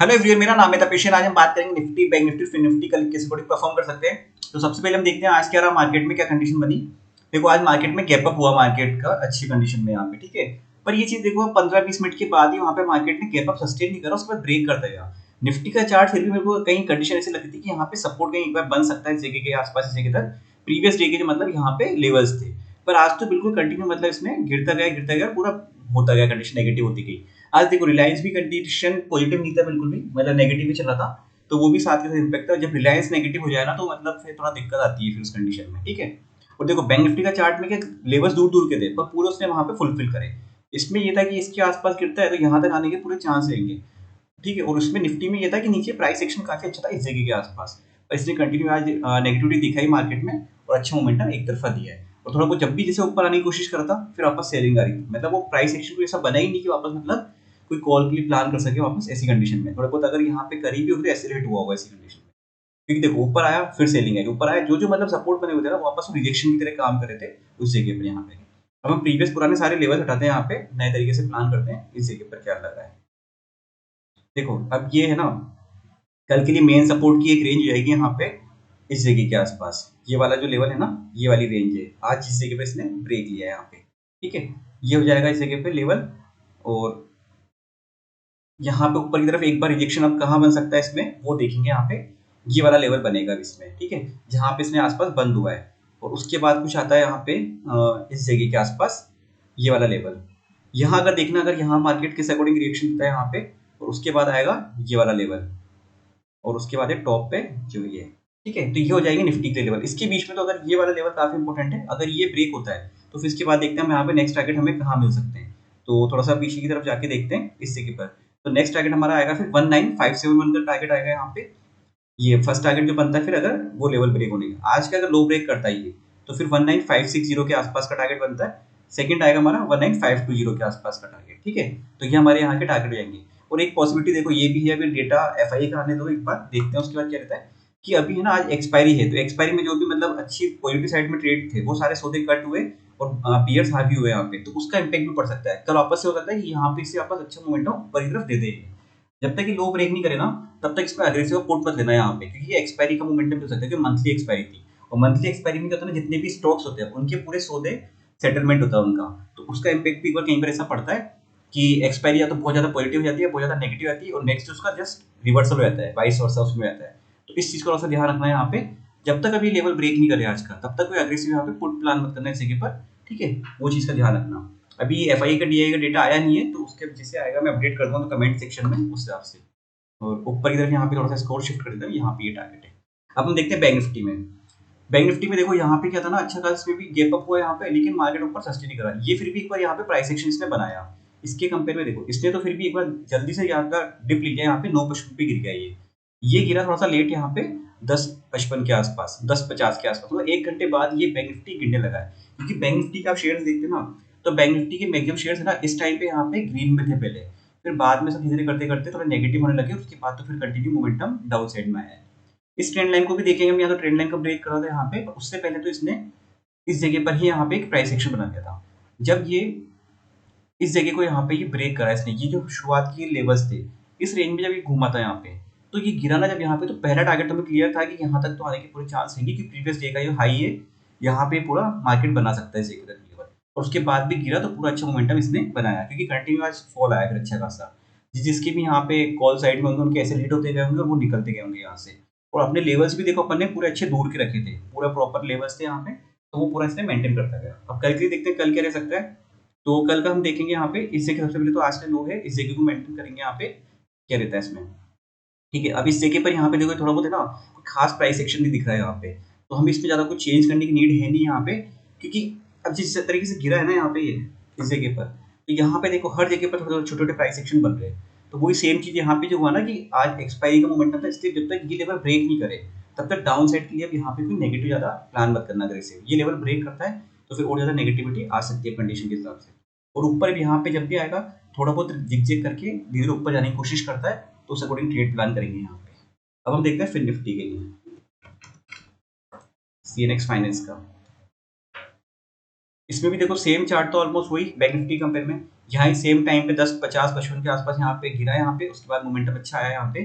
Hello everyone, मेरा नाम है तपेशन। आज हम बात करेंगे Nifty, bank Nifty, fin Nifty कल कैसे बड़ी परफॉर्म कर सकते हैं। तो सबसे पहले हम देखते हैं आज क्या रहा मार्केट में, क्या कंडीशन बनी। देखो आज मार्केट में गैप अप हुआ, मार्केट का अच्छी कंडीशन में यहाँ पे, ठीक है। पर ये चीज देखो 15-20 मिनट के बाद ही वहाँ पे मार्केट ने गैप अप सस्टेन नहीं करा, उसके बाद ब्रेक करता गया। निफ्टी का चार्ट फिर भी मेरे को कहीं कंडीशन ऐसी लगती थी कि यहाँ पे सपोर्ट कहीं एक बार बन सकता है इस जगह के आसपास, इस जगह तक प्रीवियस डे के जो मतलब यहाँ पे लेवल्स थे। पर आज तो बिल्कुल कंटिन्यू मतलब इसमें गिरता गया पूरा होता गया, कंडीशन नेगेटिव होती गई। आज देखो रिलायंस भी कंडीशन पॉजिटिव नहीं था बिल्कुल भी, मतलब नेगेटिव ही चल रहा था। तो वो भी साथ के साथ इम्पैक्ट था। जब रिलायंस नेगेटिव हो जाए ना तो मतलब फिर थोड़ा दिक्कत आती है फिर उस कंडीशन में, ठीक है। और देखो बैंक निफ्टी का चार्ट में क्या लेवल्स दूर दूर के थे, पर पूरे उसने वहां पे फुलफिल करे। इसमें ये था कि इसके आसपास गिरता है तो यहाँ तक आने के पूरे चांस रहेंगे, ठीक है। और उसमें निफ्टी में ये था कि नीचे प्राइस एक्शन काफी अच्छा था इस जगह के आसपास, और इसने कंटिन्यू आज नेगेटिविटी दिखाई मार्केट में और अच्छा मोमेंटम एक तरफा दिया है। और थोड़ा बहुत जब भी जैसे ऊपर आने की कोशिश करता फिर वापस सेलिंग आ रही थी, मतलब वो प्राइस एक्शन को ऐसा बना ही नहीं कि वापस मतलब कोई कॉल के लिए प्लान कर सके वापस ऐसी कंडीशन में। थोड़ा बहुत अगर यहाँ पे करीबी हो तो एक्सेलरेट हुआ होगा ऐसी कंडीशन में, क्योंकि देखो ऊपर आया फिर सेलिंग है, ऊपर आया जो मतलब सपोर्ट बने हुए थे ना वापस रिजेक्शन की तरह काम कर रहे थे उस जगह पर। यहाँ पे अब हम प्रीवियस पुराने सारे लेवल हटाते हैं, यहाँ पे नए तरीके से प्लान करते हैं इस जगह पर क्या लग रहा है। देखो अब ये है ना, कल के लिए मेन सपोर्ट की एक रेंज जाएगी यहाँ पे इस जगह के आसपास। ये वाला जो लेवल है ना, ये वाली रेंज है आज जिस जगह पे इसने ब्रेक लिया है यहाँ पे, ठीक है। ये हो जाएगा इस जगह पे लेवल। और यहाँ पे ऊपर की तरफ एक बार रिजेक्शन अब कहाँ बन सकता है इसमें वो देखेंगे। यहाँ पे ये वाला लेवल बनेगा इसमें, ठीक है, जहाँ पे इसने आसपास बंद हुआ है। और उसके बाद कुछ आता है यहाँ पे इस जगह के आसपास ये वाला लेवल। यहाँ अगर देखना, अगर यहाँ मार्केट किस अकॉर्डिंग रिएक्शन देता है यहाँ पे, और उसके बाद आएगा ये वाला लेवल, और उसके बाद एक टॉप पे जो ये, ठीक है। तो ये हो जाएंगे निफ्टी के लेवल। इसके बीच में तो अगर ये वाला लेवल काफी इंपॉर्टेंट है, अगर ये ब्रेक होता है तो फिर इसके बाद देखते हैं हम यहाँ पे नेक्स्ट टारगेट हमें कहाँ मिल सकते हैं। तो थोड़ा सा पीछे की तरफ जाके देखते हैं इस जगह पर। तो नेक्स्ट टारगेट हमारा आएगा फिर 19571 का टारगेट आएगा यहाँ पे। ये फर्स्ट टारगेट जो बनता है फिर अगर वो लेवल ब्रेक होने का, आज का अगर लो ब्रेक करता है ये, तो फिर 19560 के आसपास का टारगेट बनता है। सेकंड आएगा हमारा 19520 के आसपास का टारगेट, ठीक है। तो ये हमारे यहाँ के टारगेट हो जाएंगे। और एक पॉसिबिलिटी देखो ये भी है, अभी डेटा एफआई का आने दो एक बार, देखते हैं उसके बाद क्या रहता है। कि अभी है ना आज एक्सपायरी है, तो एक्सपायरी में जो भी मतलब अच्छी पॉजिटिव साइड में ट्रेड थे वो सारे सौदे कट हुए और पियर्स हावी हुए यहाँ पे, तो उसका इम्पैक्ट भी पड़ सकता है। कल वापस से हो सकता है कि यहाँ पे इससे वापस अच्छा मोमेंटम ऊपर की तरफ दे दे। जब तक ये लो ब्रेक नहीं करे ना तब तक इसमें अग्रेसिव पुट मत लेना यहाँ पे, क्योंकि ये एक्सपायरी का मोमेंटम हो सकता है कि मंथली एक्सपायरी थी। और मंथली एक्सपायरी में क्या होता है ना, जितने भी स्टॉक्स होते हैं उनके पूरे सौदे सेटलमेंट होता है उनका, तो उसका इम्पैक्ट भी एक बार कहीं पर ऐसा पड़ता है कि एक्सपायरी या तो बहुत ज्यादा पॉजिटिव हो जाती है, बहुत ज्यादा नेगेटिव आती है, और नेक्स्ट उसका जस्ट रिवर्सल हो जाता है, वाइस वर्सा उसमें आता है। तो इस चीज को थोड़ा सा ध्यान रखना है यहाँ पे। जब तक अभी लेवल ब्रेक नहीं करे आज का, तब तक कोई अग्रेसिव यहाँ पे पुट प्लान मत करना इस जगह पर, ठीक है। वो चीज का ध्यान रखना। अभी एफआई का डीआई का डेटा आया नहीं है, तो उसके जैसे आएगा मैं अपडेट कर दूंगा तो कमेंट सेक्शन में उस हिसाब से। और ऊपर की तरफ यहाँ पे थोड़ा सा स्कोर शिफ्ट कर देता हूँ, यहाँ पे ये टारगेट है। अब हम देखते हैं बैंक निफ्टी में। बैंक निफ्टी में देखो यहाँ पे क्या था ना, अच्छा खास में भी गैप अप हुआ यहाँ पे, लेकिन मार्केट ऊपर सस्टेन नहीं करा। ये फिर भी एक बार यहाँ पे प्राइस एक्शन इसने बनाया। इसके कंपेयर में देखो इसने तो फिर भी एक बार जल्दी से यहाँ का डिप लिया, यहाँ पे 955 पे गिर गया ये गिरा थोड़ा सा लेट यहाँ पे 1055 के आसपास, 1050 के आसपास, मतलब 1 घंटे बाद ये बैंक निफ्टी गिरने लगा है। क्योंकि बैंक निफ्टी का आप शेयर देखते ना, तो बैंक निफ्टी के मैक्सिमम शेयर है ना इस टाइम पे यहाँ पे ग्रीन में थे पहले, फिर बाद में सब धीरे करते करते थोड़ा नेगेटिव होने लगे, उसके बाद तो फिर कंटिन्यू मोमेंटम डाउन साइड में आया है। इस ट्रेंड लाइन को भी देखेंगे हम, यहाँ तो ट्रेंड लाइन का ब्रेक करा था यहाँ पे, पर उससे पहले तो इसने इस जगह पर ही यहाँ पे एक प्राइस एक्शन बना दिया था। जब ये इस जगह को यहाँ पे ये ब्रेक करा इसने, ये जो शुरुआत की लेवल्स थे इस रेंज में जब ये घूमा था यहाँ पे, तो ये गिरा ना जब यहाँ पे, तो पहला टारगेट तो हमें क्लियर था कि यहाँ तक तो आने के पूरे चांस रहेंगे कि प्रीवियस डे का जो हाई है यहाँ पे पूरा मार्केट बना सकता है इस जगह तक लेवल। और उसके बाद भी गिरा तो पूरा अच्छा मोमेंटम इसने बनाया, क्योंकि कंटिन्यू आज फॉल आया फिर अच्छा खासा। जिसके भी यहाँ पे कॉल साइड में होंगे उनके ऐसे हिट होते गए होंगे और वो निकलते गए होंगे यहाँ से। और अपने लेवल्स भी देखो अपन ने पूरे अच्छे दूर के रखे थे, पूरा प्रॉपर लेवल्स थे यहाँ पे, तो वो पूरा इसने मेंटेन करता गया। अब कल के लिए देखते हैं कल क्या रह सकता है। तो कल का हम देखेंगे यहाँ पे इस जगह सबसे पहले तो आज का लो है, इस जगह को मेंटेन करेंगे यहाँ पे क्या रहता है इसमें, ठीक है। अब इस जगह पर यहाँ पे देखो थोड़ा बहुत है ना कोई खास प्राइस एक्शन नहीं दिख रहा है यहाँ पे, तो हम इसमें ज्यादा कुछ चेंज करने की नीड है नहीं यहाँ पे, क्योंकि अब जिस तरीके से गिरा है ना यहाँ पे ये इस जगह पर, तो यहाँ पे देखो हर जगह पर थोड़े छोटे छोटे प्राइस एक्शन बन रहे हैं। तो वही सेम चीज यहाँ पे जो हुआ ना कि आज एक्सपायरी का मोमेंटम था, इसलिए जब तक ये लेवल ब्रेक नहीं करे तब तक डाउन साइड के लिए अब यहाँ पे कोई नेगेटिव ज्यादा प्लान मत करना अग्रेसिव। ये लेवल ब्रेक करता है तो फिर और ज्यादा नेगेटिविटी आ सकती है कंडीशन के हिसाब से। और ऊपर भी यहाँ पे जब भी आएगा थोड़ा बहुत जिग जिग करके धीरे ऊपर जाने की कोशिश करता है, तो उस अकॉर्डिंग ट्रेड प्लान करेंगे यहाँ पे। अब हम देखते हैं फिन निफ्टी के लिए सीएनएक्स फाइनेंस का। इसमें भी देखो सेम चार्ट तो ऑलमोस्ट वही बैंक निफ्टी कंपेयर में, यहाँ सेम टाइम पे 10 50 55 के आसपास यहाँ पे गिरा है यहाँ पे, उसके बाद मोमेंटम अच्छा आया यहाँ पे।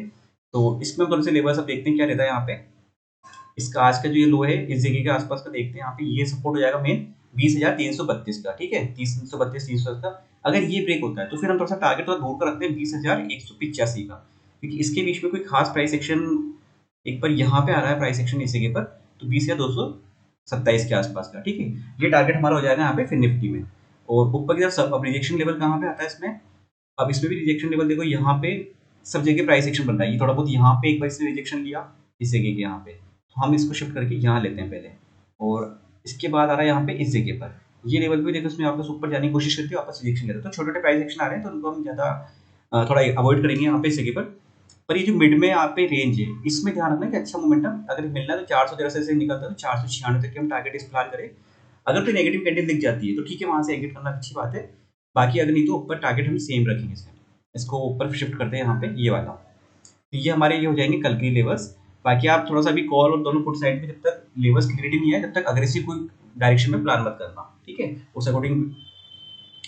तो इसमें थोड़े से लेवल्स अब देखते हैं क्या रहता है यहाँ पे। इसका आज का जो ये लो है इस जगह के आसपास का देखते हैं, यहाँ पे ये सपोर्ट हो जाएगा मेन 20,332 का, ठीक है 332 300 का। अगर ये ब्रेक होता है तो फिर हम थोड़ा सा टारगेट थोड़ा दूर का रखते हैं 20,185 का, क्योंकि इसके बीच में कोई खास प्राइस एक्शन एक बार यहाँ पे आ रहा है प्राइस एक्शन इस जगह पर, तो 20,227 के आसपास का, ठीक है। ये टारगेट हमारा हो जाएगा यहाँ पे फिर निफ्टी में। और ऊपर की तरफ सब अब रिजेक्शन लेवल कहाँ पे आता है इसमें, अब इसमें भी रिजेक्शन लेवल देखो यहाँ पे सब जगह प्राइस एक्शन बन रहा है। ये थोड़ा बहुत यहाँ पे एक बार इसने रिजेक्शन लिया इस जगह के यहाँ पे, तो हम इसको शिफ्ट करके यहाँ लेते हैं पहले, और इसके बाद आ रहा है यहाँ पे इस जगह पर ये लेवल भी देखो, इसमें वापस ऊपर जाने की कोशिश करती है, वापस रिजेक्शन लेते हैं। तो छोटे छोटे प्राइस एक्शन आ रहे हैं तो उनको हम ज़्यादा थोड़ा अवॉइड करेंगे यहाँ पे इस जगह पर ये जो मिड में यहाँ पे रेंज है इसमें ध्यान रखना कि अच्छा मोमेंटम अगर मिलना है तो 413 से निकलता है तो 496 तक के हम टारगेट इस प्लान करें। अगर कोई नेगेटिव कैंडल दिख जाती है तो ठीक है, वहां से एग्जिट करना अच्छी बात है। बाकी अगर नहीं तो ऊपर टारगेट हम सेम रखेंगे इसको ऊपर शिफ्ट करते हैं यहाँ पे ये वाला। तो ये हमारे ये हो जाएंगे कल के लेवल्स। बाकी आप थोड़ा सा भी कॉल और दोनों पुट साइड में जब तक लेवल्स क्लियरिटी नहीं है तब तक अग्रेसिव कोई डायरेक्शन में प्लान मत करना, ठीक है उस अकॉर्डिंग।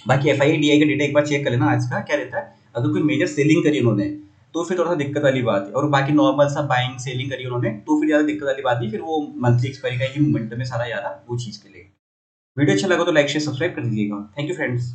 बाकी एफ आई डी आई का डेटा एक बार चेक कर लेना आज का क्या रहता है। अगर कोई मेजर सेलिंग करी उन्होंने तो फिर थोड़ा सा दिक्कत वाली बात है, और बाकी नॉर्मल सा बाइंग सेलिंग करी उन्होंने तो फिर ज़्यादा दिक्कत वाली बात नहीं, फिर वो मंथली एक्सपायरी का ही मूवमेंट में सारा याद वो चीज़ के लिए। वीडियो अच्छा लगा तो लाइक शेयर सब्सक्राइब कर दीजिएगा। Thank you friends.